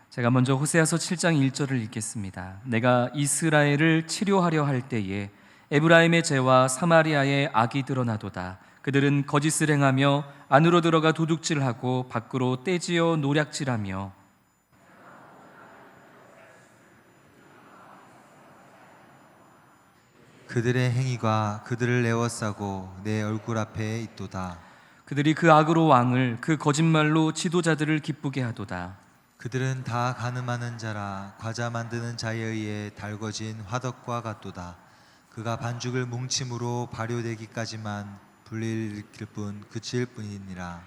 제가 먼저 호세아서 7장 1절을 읽겠습니다. 내가 이스라엘을 치료하려 할 때에 에브라임의 죄와 사마리아의 악이 드러나도다. 그들은 거짓을 행하며 안으로 들어가 도둑질하고 밖으로 떼지어 노략질하며. 그들의 행위가 그들을 에워싸고 내 얼굴 앞에 있도다. 그들이 그 악으로 왕을 그 거짓말로 지도자들을 기쁘게 하도다. 그들은 다 가늠하는 자라 과자 만드는 자에 의해 달궈진 화덕과 같도다. 그가 반죽을 뭉침으로 발효되기까지만 불일 일으킬 뿐 그칠 뿐이니라.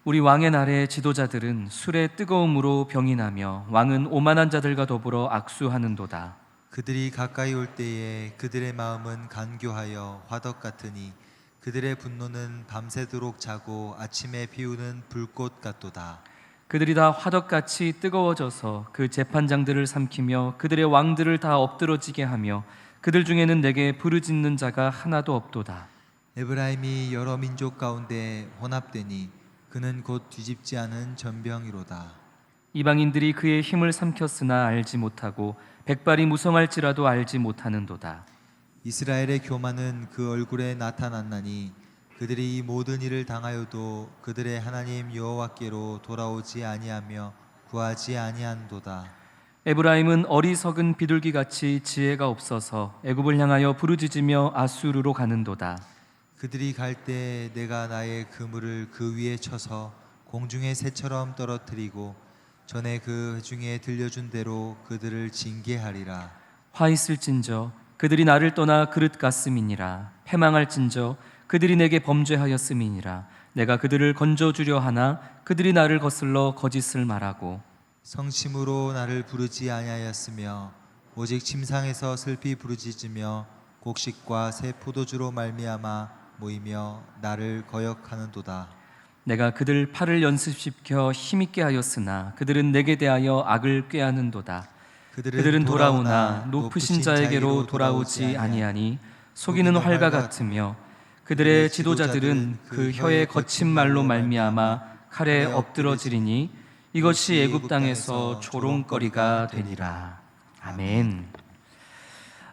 우리 왕의 날에 지도자들은 술의 뜨거움으로 병이 나며 왕은 오만한 자들과 더불어 악수하는도다. 그들이 가까이 올 때에 그들의 마음은 간교하여 화덕 같으니 그들의 분노는 밤새도록 자고 아침에 피우는 불꽃 같도다. 그들이 다 화덕같이 뜨거워져서 그 재판장들을 삼키며 그들의 왕들을 다 엎드러지게 하며 그들 중에는 내게 부르짖는 자가 하나도 없도다. 에브라임이 여러 민족 가운데 혼합되니 그는 곧 뒤집지 않은 전병이로다. 이방인들이 그의 힘을 삼켰으나 알지 못하고 백발이 무성할지라도 알지 못하는도다. 이스라엘의 교만은 그 얼굴에 나타났나니 그들이 이 모든 일을 당하여도 그들의 하나님 여호와께로 돌아오지 아니하며 구하지 아니한도다. 에브라임은 어리석은 비둘기같이 지혜가 없어서 애굽을 향하여 부르짖으며 아수르로 가는도다. 그들이 갈 때 내가 나의 그물을 그 위에 쳐서 공중의 새처럼 떨어뜨리고 전에 그 회중에 들려준 대로 그들을 징계하리라. 화 있을진저 그들이 나를 떠나 그릇 같음이니라. 패망할진저 그들이 내게 범죄하였음이니라. 내가 그들을 건져주려 하나 그들이 나를 거슬러 거짓을 말하고 성심으로 나를 부르지 아니하였으며 오직 침상에서 슬피 부르짖으며 곡식과 새 포도주로 말미암아 모이며 나를 거역하는도다. 내가 그들 팔을 연습시켜 힘있게 하였으나 그들은 내게 대하여 악을 꾀하는도다. 그들은 돌아오나 높으신 자에게로 돌아오지 아니하니 속이는 활과 같으며 그들의 지도자들은 그 혀의 거친 말로 말미암아 칼에 엎드러지리니 이것이 애굽 땅에서 조롱거리가 되니라. 아멘.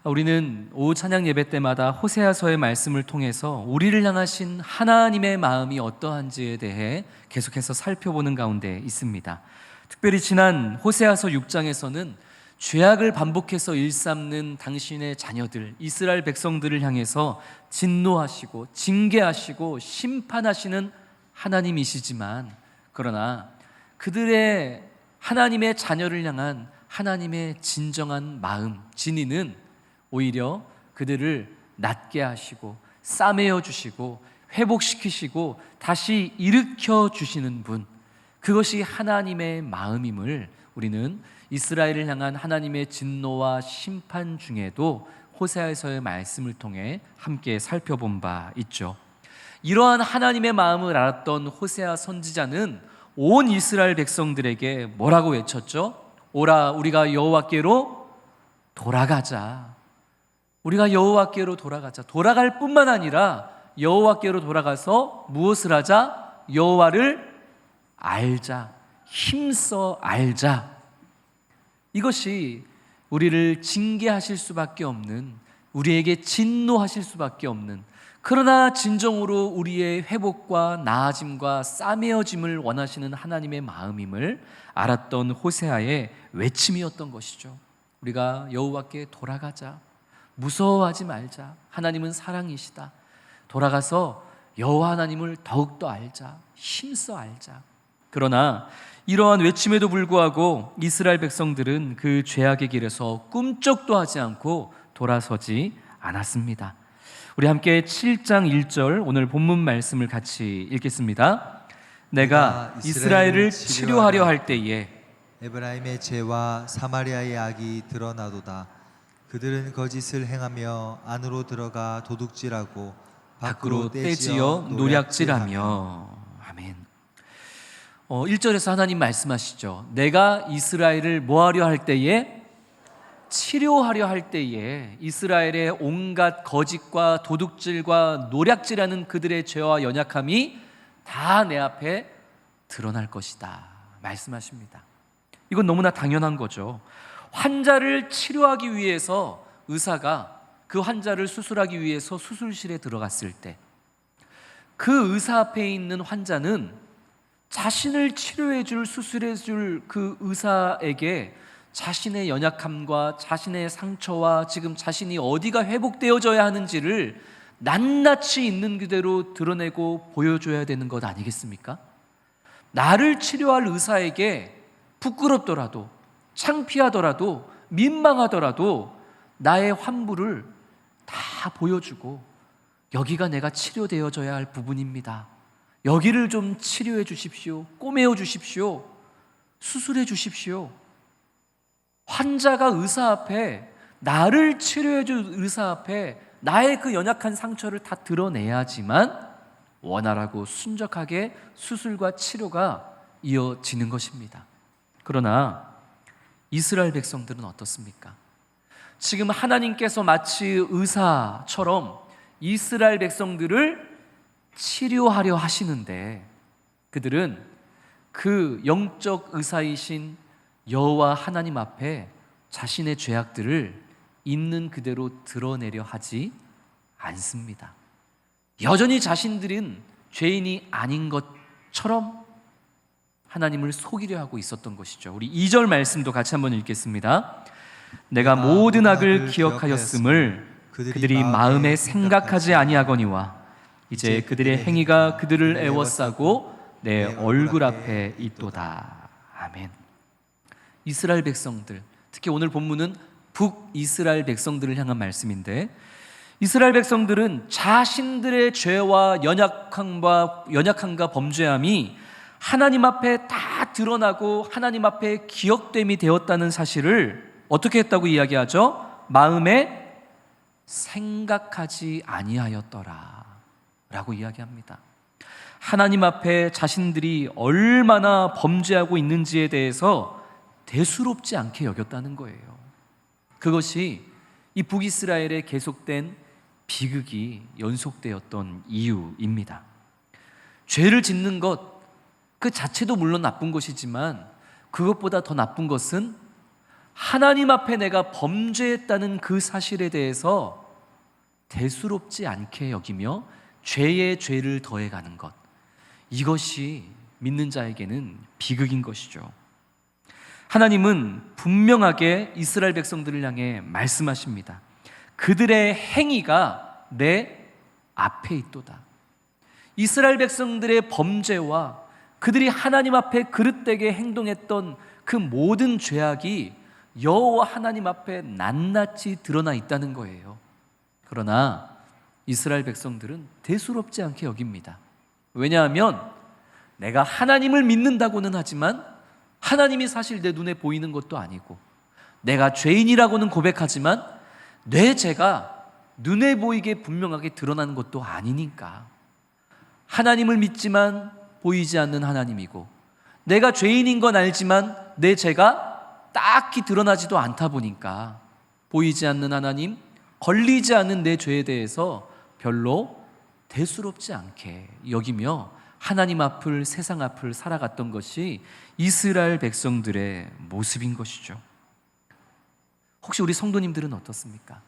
우리는 오후 찬양 예배 때마다 호세아서의 말씀을 통해서 우리를 향하신 하나님의 마음이 어떠한지에 대해 계속해서 살펴보는 가운데 있습니다. 특별히 지난 호세아서 6장에서는 죄악을 반복해서 일삼는 당신의 자녀들, 이스라엘 백성들을 향해서 진노하시고 징계하시고 심판하시는 하나님이시지만, 그러나 그들의 하나님의 자녀를 향한 하나님의 진정한 마음, 진의는 오히려 그들을 낫게 하시고 싸매어 주시고 회복시키시고 다시 일으켜 주시는 분, 그것이 하나님의 마음임을 우리는 이스라엘을 향한 하나님의 진노와 심판 중에도 호세아서의 말씀을 통해 함께 살펴본 바 있죠. 이러한 하나님의 마음을 알았던 호세아 선지자는 온 이스라엘 백성들에게 뭐라고 외쳤죠? 오라, 우리가 여호와께로 돌아가자. 우리가 여호와께로 돌아가자. 돌아갈 뿐만 아니라 여호와께로 돌아가서 무엇을 하자? 여호와를 알자. 힘써 알자. 이것이 우리를 징계하실 수밖에 없는, 우리에게 진노하실 수밖에 없는, 그러나 진정으로 우리의 회복과 나아짐과 싸매어짐을 원하시는 하나님의 마음임을 알았던 호세아의 외침이었던 것이죠. 우리가 여호와께 돌아가자. 무서워하지 말자. 하나님은 사랑이시다. 돌아가서 여호와 하나님을 더욱더 알자. 힘써 알자. 그러나 이러한 외침에도 불구하고 이스라엘 백성들은 그 죄악의 길에서 꿈쩍도 하지 않고 돌아서지 않았습니다. 우리 함께 7장 1절 오늘 본문 말씀을 같이 읽겠습니다. 내가 이스라엘을 치료하려 할 때에 에브라임의 죄와 사마리아의 악이 드러나도다. 그들은 거짓을 행하며 안으로 들어가 도둑질하고 밖으로 떼지어 노략질하며. 아멘. 1절에서 하나님 말씀하시죠. 내가 이스라엘을 뭐하려 할 때에? 치료하려 할 때에 이스라엘의 온갖 거짓과 도둑질과 노략질하는 그들의 죄와 연약함이 다 내 앞에 드러날 것이다 말씀하십니다. 이건 너무나 당연한 거죠. 환자를 치료하기 위해서 의사가 그 환자를 수술하기 위해서 수술실에 들어갔을 때 그 의사 앞에 있는 환자는 자신을 치료해 줄, 수술해 줄 그 의사에게 자신의 연약함과 자신의 상처와 지금 자신이 어디가 회복되어져야 하는지를 낱낱이 있는 그대로 드러내고 보여줘야 되는 것 아니겠습니까? 나를 치료할 의사에게 부끄럽더라도 창피하더라도 민망하더라도 나의 환부를 다 보여주고 여기가 내가 치료되어져야 할 부분입니다. 여기를 좀 치료해 주십시오. 꼬매어 주십시오. 수술해 주십시오. 환자가 의사 앞에, 나를 치료해 줄 의사 앞에 나의 그 연약한 상처를 다 드러내야지만 원활하고 순적하게 수술과 치료가 이어지는 것입니다. 그러나 이스라엘 백성들은 어떻습니까? 지금 하나님께서 마치 의사처럼 이스라엘 백성들을 치료하려 하시는데 그들은 그 영적 의사이신 여호와 하나님 앞에 자신의 죄악들을 있는 그대로 드러내려 하지 않습니다. 여전히 자신들은 죄인이 아닌 것처럼 하나님을 속이려 하고 있었던 것이죠. 우리 2절 말씀도 같이 한번 읽겠습니다. 내가 모든 악을 기억하였음을 그들이 마음에 생각하지 아니하거니와 이제 그들의 행위가 그들을 애워싸고 내 얼굴 앞에 있도다. 아멘. 이스라엘 백성들, 특히 오늘 본문은 북이스라엘 백성들을 향한 말씀인데 이스라엘 백성들은 자신들의 죄와 연약함과 범죄함이 하나님 앞에 다 드러나고 하나님 앞에 기억됨이 되었다는 사실을 어떻게 했다고 이야기하죠? 마음에 생각하지 아니하였더라 라고 이야기합니다. 하나님 앞에 자신들이 얼마나 범죄하고 있는지에 대해서 대수롭지 않게 여겼다는 거예요. 그것이 이 북이스라엘에 계속된 비극이 연속되었던 이유입니다. 죄를 짓는 것 그 자체도 물론 나쁜 것이지만 그것보다 더 나쁜 것은 하나님 앞에 내가 범죄했다는 그 사실에 대해서 대수롭지 않게 여기며 죄에 죄를 더해가는 것, 이것이 믿는 자에게는 비극인 것이죠. 하나님은 분명하게 이스라엘 백성들을 향해 말씀하십니다. 그들의 행위가 내 앞에 있도다. 이스라엘 백성들의 범죄와 그들이 하나님 앞에 그릇되게 행동했던 그 모든 죄악이 여호와 하나님 앞에 낱낱이 드러나 있다는 거예요. 그러나 이스라엘 백성들은 대수롭지 않게 여깁니다. 왜냐하면 내가 하나님을 믿는다고는 하지만 하나님이 사실 내 눈에 보이는 것도 아니고 내가 죄인이라고는 고백하지만 내 죄가 눈에 보이게 분명하게 드러나는 것도 아니니까 하나님을 믿지만 보이지 않는 하나님이고 내가 죄인인 건 알지만 내 죄가 딱히 드러나지도 않다 보니까 보이지 않는 하나님, 걸리지 않는 내 죄에 대해서 별로 대수롭지 않게 여기며 하나님 앞을, 세상 앞을 살아갔던 것이 이스라엘 백성들의 모습인 것이죠. 혹시 우리 성도님들은 어떻습니까?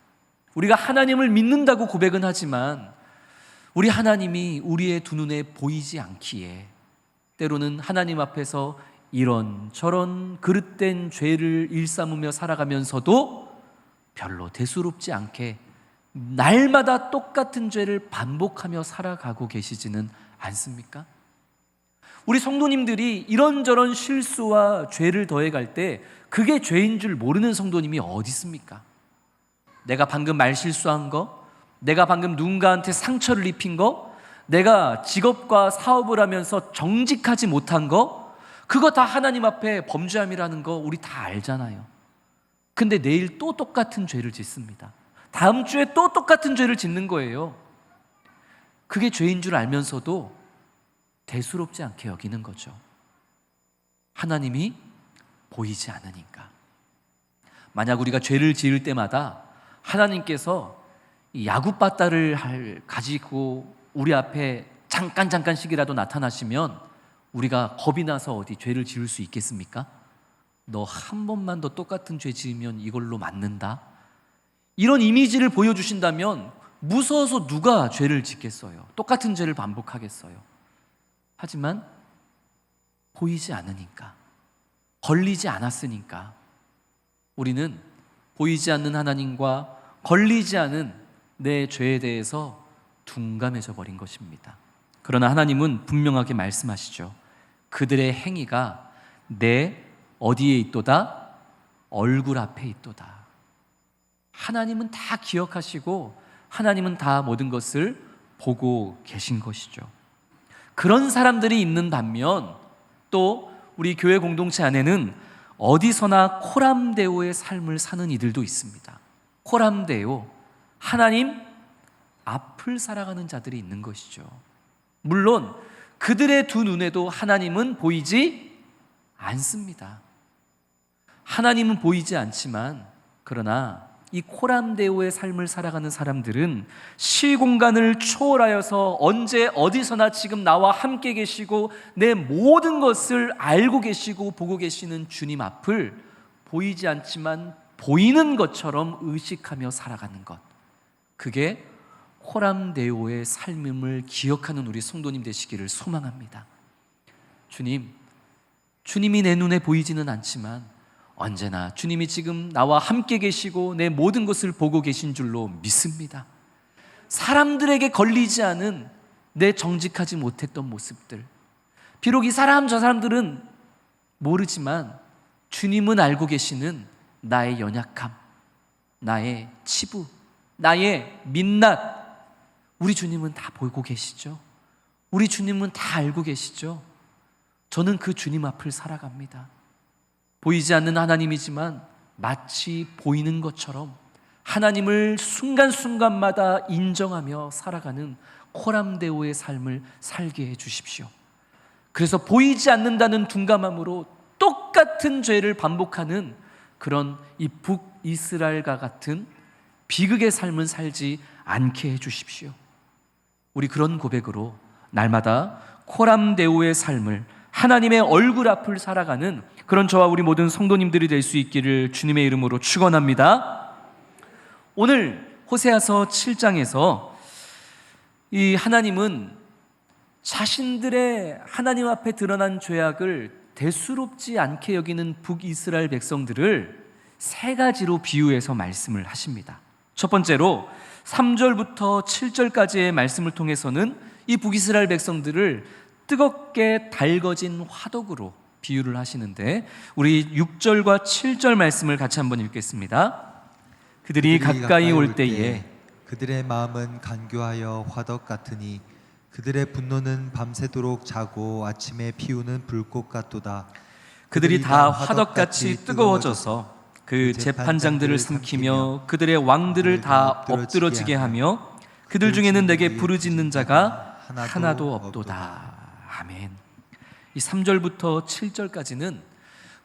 우리가 하나님을 믿는다고 고백은 하지만 우리 하나님이 우리의 두 눈에 보이지 않기에 때로는 하나님 앞에서 이런저런 그릇된 죄를 일삼으며 살아가면서도 별로 대수롭지 않게 날마다 똑같은 죄를 반복하며 살아가고 계시지는 않습니까? 우리 성도님들이 이런저런 실수와 죄를 더해갈 때 그게 죄인 줄 모르는 성도님이 어디 있습니까? 내가 방금 말실수한 거, 내가 방금 누군가한테 상처를 입힌 거, 내가 직업과 사업을 하면서 정직하지 못한 거, 그거 다 하나님 앞에 범죄함이라는 거 우리 다 알잖아요. 근데 내일 또 똑같은 죄를 짓습니다. 다음 주에 또 똑같은 죄를 짓는 거예요. 그게 죄인 줄 알면서도 대수롭지 않게 여기는 거죠. 하나님이 보이지 않으니까. 만약 우리가 죄를 지을 때마다 하나님께서 이 야구바따를 가지고 우리 앞에 잠깐씩이라도 나타나시면 우리가 겁이 나서 어디 죄를 지을 수 있겠습니까? 너 한 번만 더 똑같은 죄 지으면 이걸로 맞는다. 이런 이미지를 보여주신다면 무서워서 누가 죄를 짓겠어요? 똑같은 죄를 반복하겠어요? 하지만 보이지 않으니까, 걸리지 않았으니까 우리는 보이지 않는 하나님과 걸리지 않은 내 죄에 대해서 둔감해져 버린 것입니다. 그러나 하나님은 분명하게 말씀하시죠. 그들의 행위가 내 어디에 있도다? 얼굴 앞에 있도다. 하나님은 다 기억하시고 하나님은 다 모든 것을 보고 계신 것이죠. 그런 사람들이 있는 반면 또 우리 교회 공동체 안에는 어디서나 코람데오의 삶을 사는 이들도 있습니다. 코람데오, 하나님 앞을 살아가는 자들이 있는 것이죠. 물론 그들의 두 눈에도 하나님은 보이지 않습니다. 하나님은 보이지 않지만 그러나 이 코람데오의 삶을 살아가는 사람들은 시공간을 초월하여서 언제 어디서나 지금 나와 함께 계시고 내 모든 것을 알고 계시고 보고 계시는 주님 앞을 보이지 않지만 보이는 것처럼 의식하며 살아가는 것, 그게 코람데오의 삶임을 기억하는 우리 성도님 되시기를 소망합니다. 주님이 내 눈에 보이지는 않지만 언제나 주님이 지금 나와 함께 계시고 내 모든 것을 보고 계신 줄로 믿습니다. 사람들에게 걸리지 않은 내 정직하지 못했던 모습들, 비록 이 사람 저 사람들은 모르지만 주님은 알고 계시는 나의 연약함, 나의 치부, 나의 민낯, 우리 주님은 다 보고 계시죠. 우리 주님은 다 알고 계시죠. 저는 그 주님 앞을 살아갑니다. 보이지 않는 하나님이지만 마치 보이는 것처럼 하나님을 순간순간마다 인정하며 살아가는 코람데오의 삶을 살게 해 주십시오. 그래서 보이지 않는다는 둔감함으로 똑같은 죄를 반복하는 그런 이 북이스라엘과 같은 비극의 삶을 살지 않게 해 주십시오. 우리 그런 고백으로 날마다 코람데오의 삶을, 하나님의 얼굴 앞을 살아가는 그런 저와 우리 모든 성도님들이 될 수 있기를 주님의 이름으로 축원합니다. 오늘 호세아서 7장에서 이 하나님은 자신들의 하나님 앞에 드러난 죄악을 대수롭지 않게 여기는 북이스라엘 백성들을 세 가지로 비유해서 말씀을 하십니다. 첫 번째로 3절부터 7절까지의 말씀을 통해서는 이 북이스라엘 백성들을 뜨겁게 달궈진 화덕으로 비유를 하시는데, 우리 6절과 7절 말씀을 같이 한번 읽겠습니다. 그들이 가까이 올 때에 그들의 마음은 간교하여 화덕 같으니 그들의 분노는 밤새도록 자고 아침에 피우는 불꽃 같도다. 그들이 다 화덕같이 뜨거워져서 그 재판장들을 삼키며 그들의 왕들을 다 엎드러지게 하며 그들 중에는 내게 부르짖는 자가 하나도 없도다. 아멘. 이 3절부터 7절까지는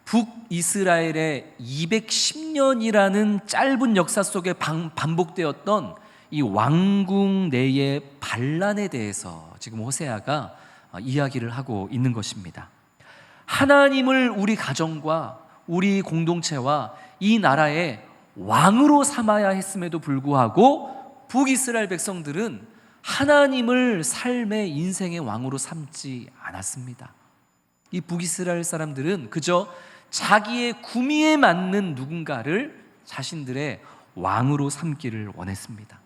북이스라엘의 210년이라는 짧은 역사 속에 반복되었던 이 왕궁 내의 반란에 대해서 지금 호세아가 이야기를 하고 있는 것입니다. 하나님을 우리 가정과 우리 공동체와 이 나라의 왕으로 삼아야 했음에도 불구하고 북이스라엘 백성들은 하나님을 삶의 인생의 왕으로 삼지 않았습니다. 이 북이스라엘 사람들은 그저 자기의 구미에 맞는 누군가를 자신들의 왕으로 삼기를 원했습니다.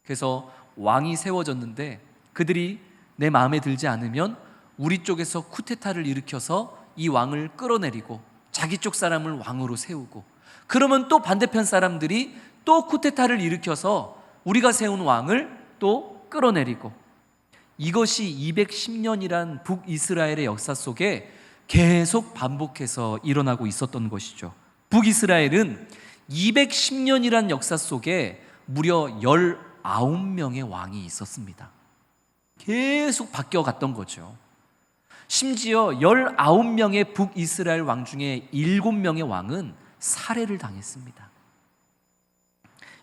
그래서 왕이 세워졌는데 그들이 내 마음에 들지 않으면 우리 쪽에서 쿠데타를 일으켜서 이 왕을 끌어내리고 자기 쪽 사람을 왕으로 세우고, 그러면 또 반대편 사람들이 또 쿠데타를 일으켜서 우리가 세운 왕을 또 끌어내리고, 이것이 210년이란 북이스라엘의 역사 속에 계속 반복해서 일어나고 있었던 것이죠. 북이스라엘은 210년이란 역사 속에 무려 19명의 왕이 있었습니다. 계속 바뀌어갔던 거죠. 심지어 19명의 북이스라엘 왕 중에 7명의 왕은 살해를 당했습니다.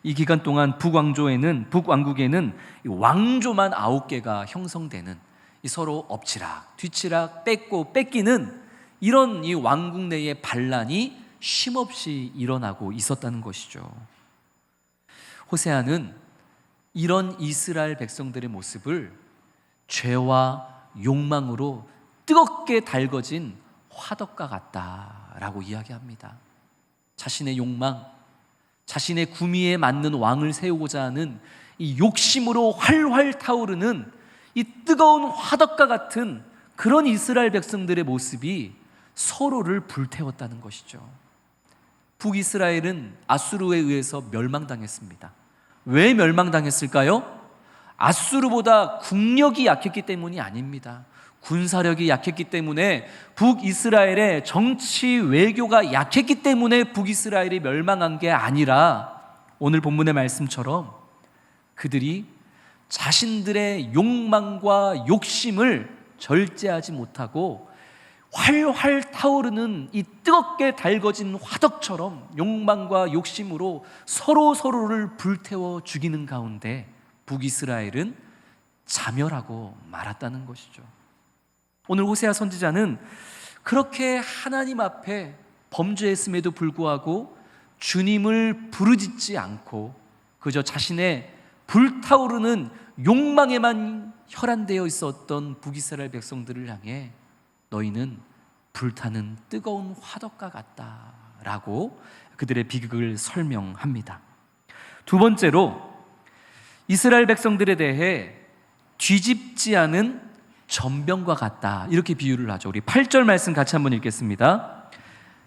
이 기간 동안 북왕국에는 왕조만 9개가 형성되는, 이 서로 엎치락 뒤치락 뺏고 뺏기는 이런 이 왕국 내의 반란이 쉼없이 일어나고 있었다는 것이죠. 호세아는 이런 이스라엘 백성들의 모습을 죄와 욕망으로 뜨겁게 달궈진 화덕과 같다라고 이야기합니다. 자신의 욕망, 자신의 구미에 맞는 왕을 세우고자 하는 이 욕심으로 활활 타오르는 이 뜨거운 화덕과 같은 그런 이스라엘 백성들의 모습이 서로를 불태웠다는 것이죠. 북이스라엘은 아수르에 의해서 멸망당했습니다. 왜 멸망당했을까요? 아수르보다 국력이 약했기 때문이 아닙니다. 군사력이 약했기 때문에, 북이스라엘의 정치 외교가 약했기 때문에 북이스라엘이 멸망한 게 아니라, 오늘 본문의 말씀처럼 그들이 자신들의 욕망과 욕심을 절제하지 못하고 활활 타오르는 이 뜨겁게 달궈진 화덕처럼 욕망과 욕심으로 서로를 불태워 죽이는 가운데 북이스라엘은 자멸하고 말았다는 것이죠. 오늘 호세아 선지자는 그렇게 하나님 앞에 범죄했음에도 불구하고 주님을 부르짖지 않고 그저 자신의 불타오르는 욕망에만 혈안되어 있었던 북이스라엘 백성들을 향해 너희는 불타는 뜨거운 화덕과 같다라고 그들의 비극을 설명합니다. 두 번째로, 이스라엘 백성들에 대해 뒤집지 않은 전병과 같다, 이렇게 비유를 하죠. 우리 8절 말씀 같이 한번 읽겠습니다.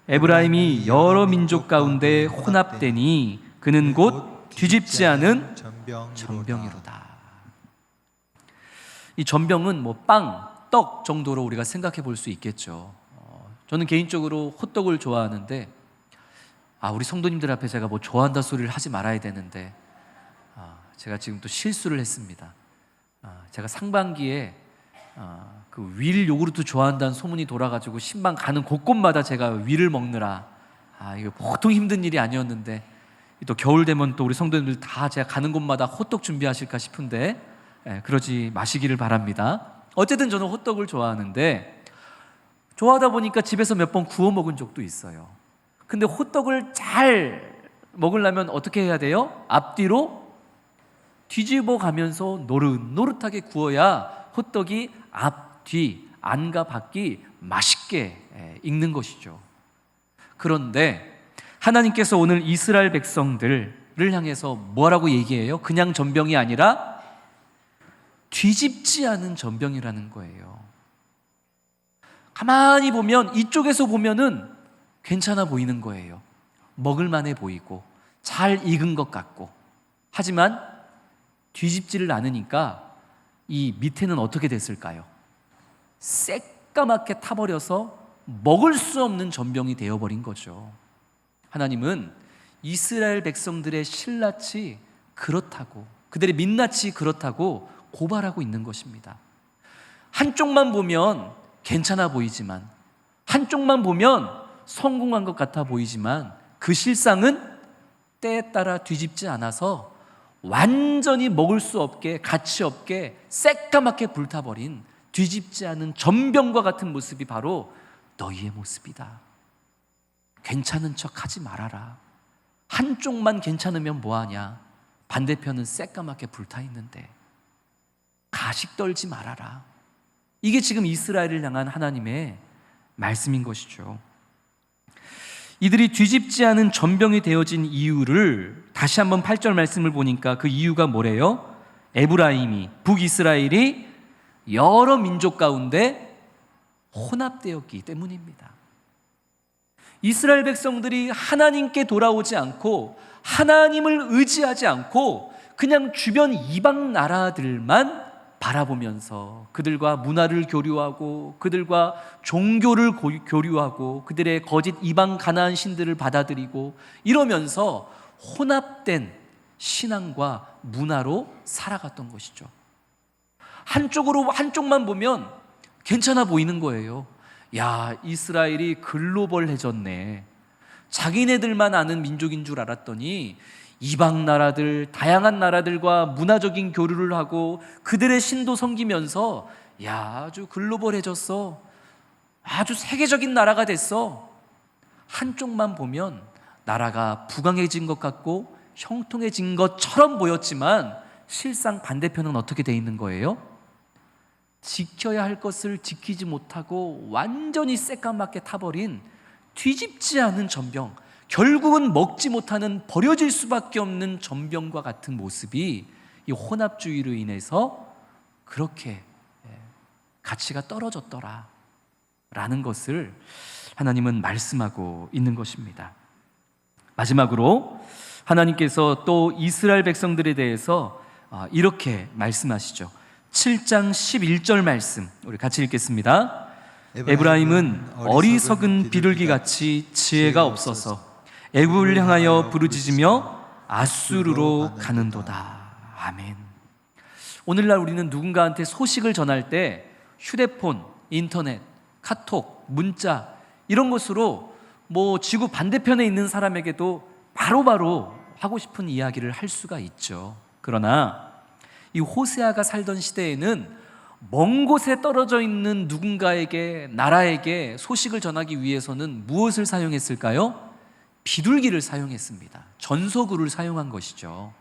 에브라임이 여러 민족 가운데 혼합되니 그는 곧 뒤집지 않은 전병이로다. 이 전병은 뭐 빵, 떡 정도로 우리가 생각해 볼 수 있겠죠. 저는 개인적으로 호떡을 좋아하는데, 우리 성도님들 앞에 제가 뭐 좋아한다 소리를 하지 말아야 되는데, 제가 지금 또 실수를 했습니다. 제가 상반기에 그 윌 요구르트 좋아한다는 소문이 돌아가지고 신방 가는 곳곳마다 제가 윌을 먹느라, 이거 보통 힘든 일이 아니었는데, 또 겨울 되면 또 우리 성도님들 다 제가 가는 곳마다 호떡 준비하실까 싶은데, 그러지 마시기를 바랍니다. 어쨌든 저는 호떡을 좋아하는데, 좋아하다 보니까 집에서 몇 번 구워 먹은 적도 있어요. 근데 호떡을 잘 먹으려면 어떻게 해야 돼요? 앞뒤로 뒤집어 가면서 노릇노릇하게 구워야 호떡이 앞뒤, 안과 밖이 맛있게 익는 것이죠. 그런데 하나님께서 오늘 이스라엘 백성들을 향해서 뭐라고 얘기해요? 그냥 전병이 아니라 뒤집지 않은 전병이라는 거예요. 가만히 보면, 이쪽에서 보면은 괜찮아 보이는 거예요. 먹을만해 보이고 잘 익은 것 같고, 하지만 뒤집지를 않으니까 이 밑에는 어떻게 됐을까요? 새까맣게 타버려서 먹을 수 없는 전병이 되어버린 거죠. 하나님은 이스라엘 백성들의 실낯이 그렇다고, 그들의 민낯이 그렇다고 고발하고 있는 것입니다. 한쪽만 보면 괜찮아 보이지만, 한쪽만 보면 성공한 것 같아 보이지만, 그 실상은 때에 따라 뒤집지 않아서 완전히 먹을 수 없게, 가치 없게 새까맣게 불타버린 뒤집지 않은 전병과 같은 모습이 바로 너희의 모습이다. 괜찮은 척 하지 말아라. 한쪽만 괜찮으면 뭐하냐? 반대편은 새까맣게 불타 있는데 가식 떨지 말아라. 이게 지금 이스라엘을 향한 하나님의 말씀인 것이죠. 이들이 뒤집지 않은 전병이 되어진 이유를 다시 한번 8절 말씀을 보니까 그 이유가 뭐래요? 에브라임이, 북이스라엘이 여러 민족 가운데 혼합되었기 때문입니다. 이스라엘 백성들이 하나님께 돌아오지 않고 하나님을 의지하지 않고 그냥 주변 이방 나라들만 바라보면서 그들과 문화를 교류하고 그들과 종교를 교류하고 그들의 거짓 이방 가나안 신들을 받아들이고 이러면서 혼합된 신앙과 문화로 살아갔던 것이죠. 한쪽만 보면 괜찮아 보이는 거예요. 야, 이스라엘이 글로벌해졌네. 자기네들만 아는 민족인 줄 알았더니 이방 나라들, 다양한 나라들과 문화적인 교류를 하고 그들의 신도 섬기면서 야, 아주 글로벌해졌어. 아주 세계적인 나라가 됐어. 한쪽만 보면 나라가 부강해진 것 같고 형통해진 것처럼 보였지만 실상 반대편은 어떻게 돼 있는 거예요? 지켜야 할 것을 지키지 못하고 완전히 새까맣게 타버린 뒤집지 않은 전병, 결국은 먹지 못하는 버려질 수밖에 없는 전병과 같은 모습이 이 혼합주의로 인해서 그렇게 가치가 떨어졌더라 라는 것을 하나님은 말씀하고 있는 것입니다. 마지막으로 하나님께서 또 이스라엘 백성들에 대해서 이렇게 말씀하시죠. 7장 11절 말씀 우리 같이 읽겠습니다. 에브라임은 어리석은 비둘기같이 지혜가 없어서 애굽을 향하여 부르짖으며 아수르로 가는도다. 아멘. 오늘날 우리는 누군가한테 소식을 전할 때 휴대폰, 인터넷, 카톡, 문자 이런 것으로 지구 반대편에 있는 사람에게도 바로바로 하고 싶은 이야기를 할 수가 있죠. 그러나 이 호세아가 살던 시대에는 먼 곳에 떨어져 있는 누군가에게, 나라에게 소식을 전하기 위해서는 무엇을 사용했을까요? 비둘기를 사용했습니다. 전소구를 사용한 것이죠.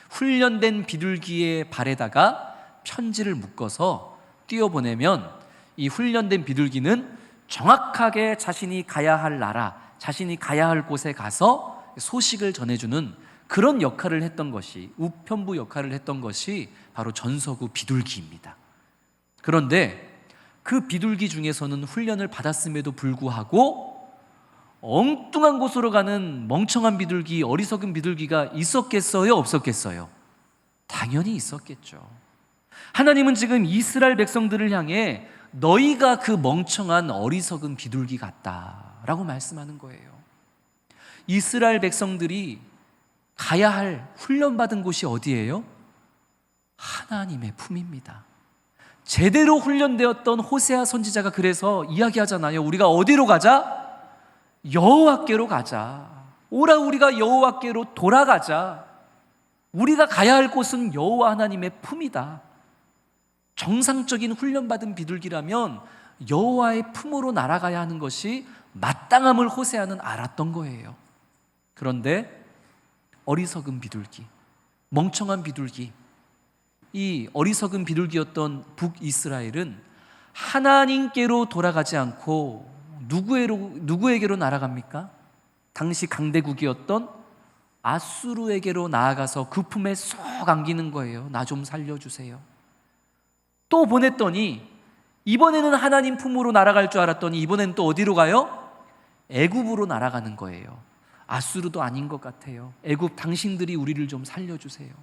훈련된 비둘기의 발에다가 편지를 묶어서 띄워보내면 이 훈련된 비둘기는 정확하게 자신이 가야 할 나라, 자신이 가야 할 곳에 가서 소식을 전해주는 그런 역할을 했던 것이, 우편부 역할을 했던 것이 바로 전서구 비둘기입니다. 그런데 그 비둘기 중에서는 훈련을 받았음에도 불구하고 엉뚱한 곳으로 가는 멍청한 비둘기, 어리석은 비둘기가 있었겠어요? 없었겠어요? 당연히 있었겠죠. 하나님은 지금 이스라엘 백성들을 향해 너희가 그 멍청한 어리석은 비둘기 같다라고 말씀하는 거예요. 이스라엘 백성들이 가야 할 훈련받은 곳이 어디예요? 하나님의 품입니다. 제대로 훈련되었던 호세아 선지자가 그래서 이야기하잖아요. 우리가 어디로 가자? 여호와께로 가자. 오라 우리가 여호와께로 돌아가자. 우리가 가야 할 곳은 여호와 하나님의 품이다. 정상적인 훈련받은 비둘기라면 여호와의 품으로 날아가야 하는 것이 마땅함을 호세아는 알았던 거예요. 그런데 어리석은 비둘기, 멍청한 비둘기, 이 어리석은 비둘기였던 북이스라엘은 하나님께로 돌아가지 않고 누구에게로 날아갑니까? 당시 강대국이었던 아수르에게로 나아가서 그 품에 쏙 안기는 거예요. 나 좀 살려주세요. 또 보냈더니 이번에는 하나님 품으로 날아갈 줄 알았더니 이번에는 또 어디로 가요? 애굽으로 날아가는 거예요. 아수르도 아닌 것 같아요. 애굽 당신들이 우리를 좀 살려주세요.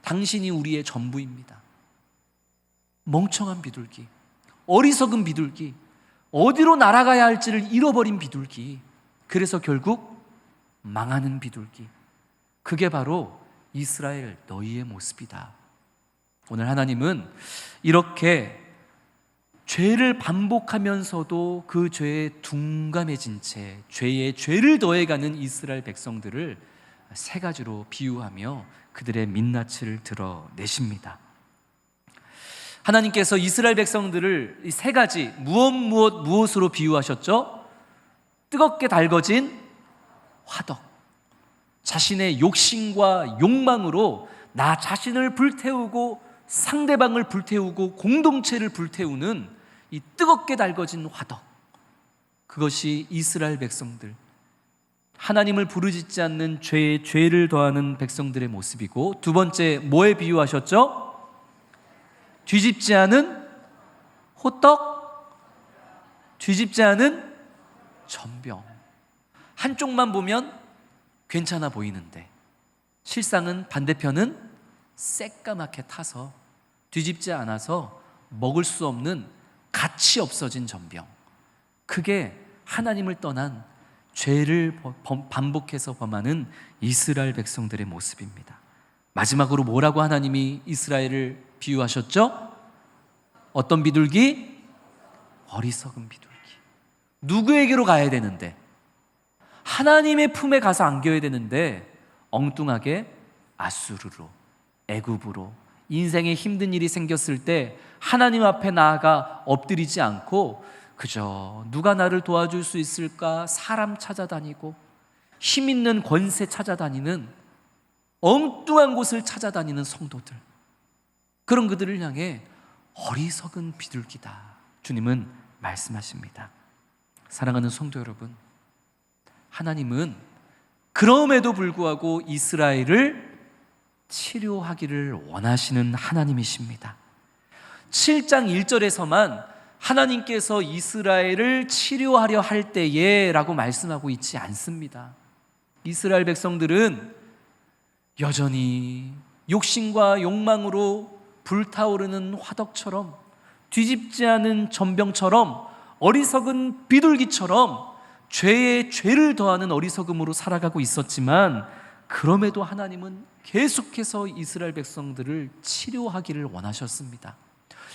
당신이 우리의 전부입니다. 멍청한 비둘기, 어리석은 비둘기, 어디로 날아가야 할지를 잃어버린 비둘기, 그래서 결국 망하는 비둘기, 그게 바로 이스라엘 너희의 모습이다. 오늘 하나님은 이렇게 죄를 반복하면서도 그 죄에 둔감해진 채 죄에 죄를 더해가는 이스라엘 백성들을 세 가지로 비유하며 그들의 민낯을 드러내십니다. 하나님께서 이스라엘 백성들을 이 세 가지 무엇으로 비유하셨죠? 뜨겁게 달궈진 화덕, 자신의 욕심과 욕망으로 나 자신을 불태우고 상대방을 불태우고 공동체를 불태우는 이 뜨겁게 달궈진 화덕, 그것이 이스라엘 백성들, 하나님을 부르짖지 않는 죄에 죄를 더하는 백성들의 모습이고, 두 번째 뭐에 비유하셨죠? 뒤집지 않은 호떡, 뒤집지 않은 전병. 한쪽만 보면 괜찮아 보이는데 실상은 반대편은 새까맣게 타서 뒤집지 않아서 먹을 수 없는 가치 없어진 전병. 그게 하나님을 떠난 죄를 반복해서 범하는 이스라엘 백성들의 모습입니다. 마지막으로 뭐라고 하나님이 이스라엘을 비유하셨죠? 어떤 비둘기? 어리석은 비둘기. 누구에게로 가야 되는데, 하나님의 품에 가서 안겨야 되는데 엉뚱하게 아수르로, 애굽으로, 인생에 힘든 일이 생겼을 때 하나님 앞에 나아가 엎드리지 않고 그저 누가 나를 도와줄 수 있을까 사람 찾아다니고 힘 있는 권세 찾아다니는 엉뚱한 곳을 찾아다니는 성도들, 그런 그들을 향해 어리석은 비둘기다, 주님은 말씀하십니다. 사랑하는 성도 여러분, 하나님은 그럼에도 불구하고 이스라엘을 치료하기를 원하시는 하나님이십니다. 7장 1절에서만 하나님께서 이스라엘을 치료하려 할 때에 라고 말씀하고 있지 않습니다. 이스라엘 백성들은 여전히 욕심과 욕망으로 불타오르는 화덕처럼, 뒤집지 않은 전병처럼, 어리석은 비둘기처럼 죄에 죄를 더하는 어리석음으로 살아가고 있었지만, 그럼에도 하나님은 계속해서 이스라엘 백성들을 치료하기를 원하셨습니다.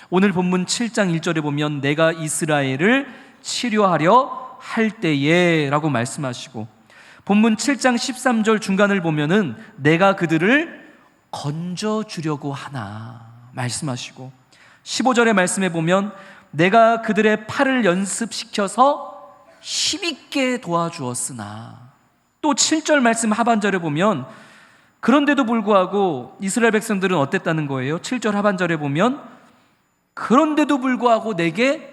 오늘 본문 7장 1절에 보면 내가 이스라엘을 치료하려 할 때에 라고 말씀하시고, 본문 7장 13절 중간을 보면은 내가 그들을 건져주려고 하나 말씀하시고, 15절의 말씀에 보면 내가 그들의 팔을 연습시켜서 힘있게 도와주었으나, 또 7절 말씀 하반절에 보면 그런데도 불구하고 이스라엘 백성들은 어땠다는 거예요? 7절 하반절에 보면 그런데도 불구하고 내게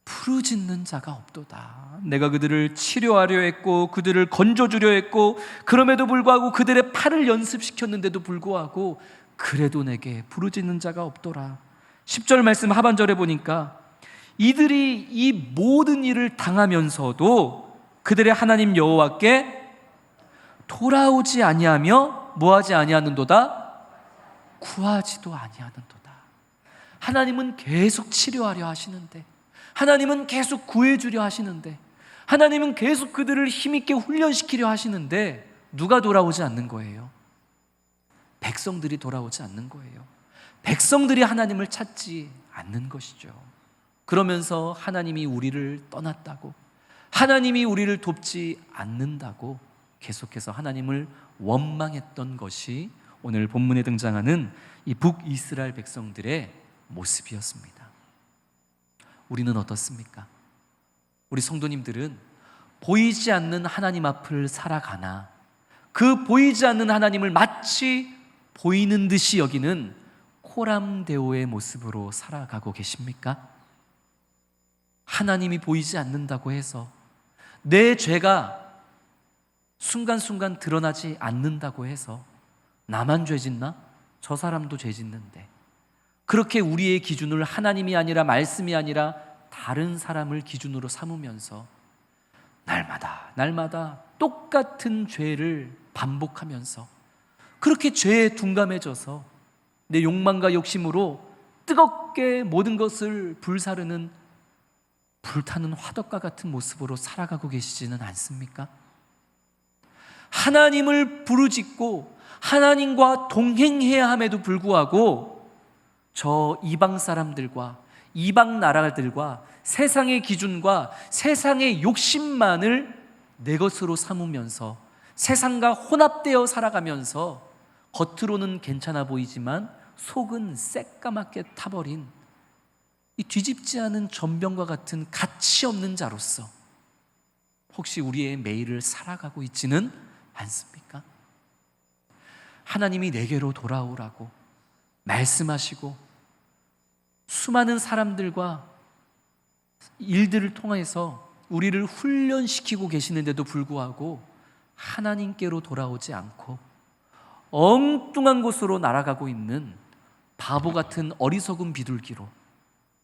부르짖는 자가 없도다. 내가 그들을 치료하려 했고 그들을 건져주려 했고, 그럼에도 불구하고 그들의 팔을 연습시켰는데도 불구하고 그래도 내게 부르짖는 자가 없더라. 10절 말씀 하반절에 보니까 이들이 이 모든 일을 당하면서도 그들의 하나님 여호와께 돌아오지 아니하며 뭐하지 아니하는도다? 구하지도 아니하는도다. 하나님은 계속 치료하려 하시는데, 하나님은 계속 구해주려 하시는데, 하나님은 계속 그들을 힘있게 훈련시키려 하시는데 누가 돌아오지 않는 거예요? 백성들이 돌아오지 않는 거예요. 백성들이 하나님을 찾지 않는 것이죠. 그러면서 하나님이 우리를 떠났다고, 하나님이 우리를 돕지 않는다고 계속해서 하나님을 원망했던 것이 오늘 본문에 등장하는 이 북이스라엘 백성들의 모습이었습니다. 우리는 어떻습니까? 우리 성도님들은 보이지 않는 하나님 앞을 살아가나, 그 보이지 않는 하나님을 마치 보이는 듯이 여기는 코람데오의 모습으로 살아가고 계십니까? 하나님이 보이지 않는다고 해서 내 죄가 순간순간 드러나지 않는다고 해서 나만 죄 짓나? 저 사람도 죄 짓는데, 그렇게 우리의 기준을 하나님이 아니라 말씀이 아니라 다른 사람을 기준으로 삼으면서 날마다 똑같은 죄를 반복하면서 그렇게 죄에 둔감해져서 내 욕망과 욕심으로 뜨겁게 모든 것을 불사르는 불타는 화덕과 같은 모습으로 살아가고 계시지는 않습니까? 하나님을 부르짖고 하나님과 동행해야 함에도 불구하고 저 이방 사람들과 이방 나라들과 세상의 기준과 세상의 욕심만을 내 것으로 삼으면서 세상과 혼합되어 살아가면서 겉으로는 괜찮아 보이지만 속은 새까맣게 타버린 이 뒤집지 않은 전병과 같은 가치 없는 자로서 혹시 우리의 매일을 살아가고 있지는 않습니까? 하나님이 내게로 돌아오라고 말씀하시고 수많은 사람들과 일들을 통해서 우리를 훈련시키고 계시는데도 불구하고 하나님께로 돌아오지 않고 엉뚱한 곳으로 날아가고 있는 바보 같은 어리석은 비둘기로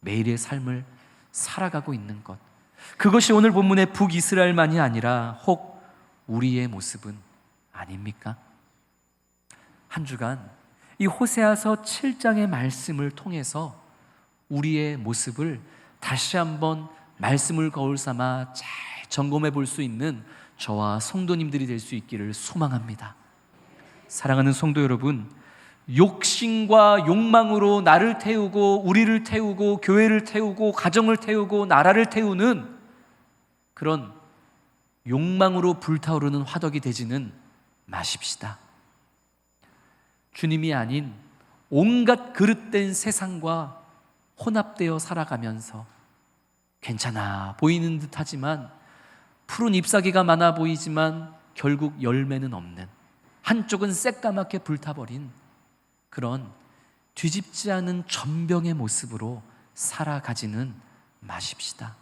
매일의 삶을 살아가고 있는 것, 그것이 오늘 본문의 북이스라엘만이 아니라 혹 우리의 모습은 아닙니까? 한 주간 이 호세아서 7장의 말씀을 통해서 우리의 모습을 다시 한번 말씀을 거울 삼아 잘 점검해 볼 수 있는 저와 성도님들이 될 수 있기를 소망합니다. 사랑하는 성도 여러분, 욕심과 욕망으로 나를 태우고 우리를 태우고 교회를 태우고 가정을 태우고 나라를 태우는 그런 욕망으로 불타오르는 화덕이 되지는 마십시다. 주님이 아닌 온갖 그릇된 세상과 혼합되어 살아가면서 괜찮아 보이는 듯 하지만, 푸른 잎사귀가 많아 보이지만 결국 열매는 없는, 한쪽은 새까맣게 불타버린 그런 뒤집지 않은 전병의 모습으로 살아가지는 마십시다.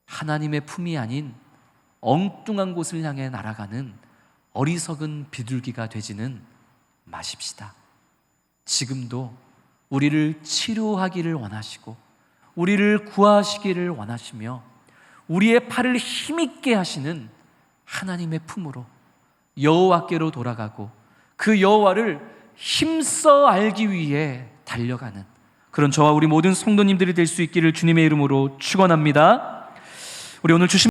하나님의 품이 아닌 엉뚱한 곳을 향해 날아가는 어리석은 비둘기가 되지는 마십시다. 지금도 우리를 치료하기를 원하시고 우리를 구하시기를 원하시며 우리의 팔을 힘있게 하시는 하나님의 품으로, 여호와께로 돌아가고 그 여호와를 힘써 알기 위해 달려가는 그런 저와 우리 모든 성도님들이 될 수 있기를 주님의 이름으로 축원합니다. 우리 오늘 주신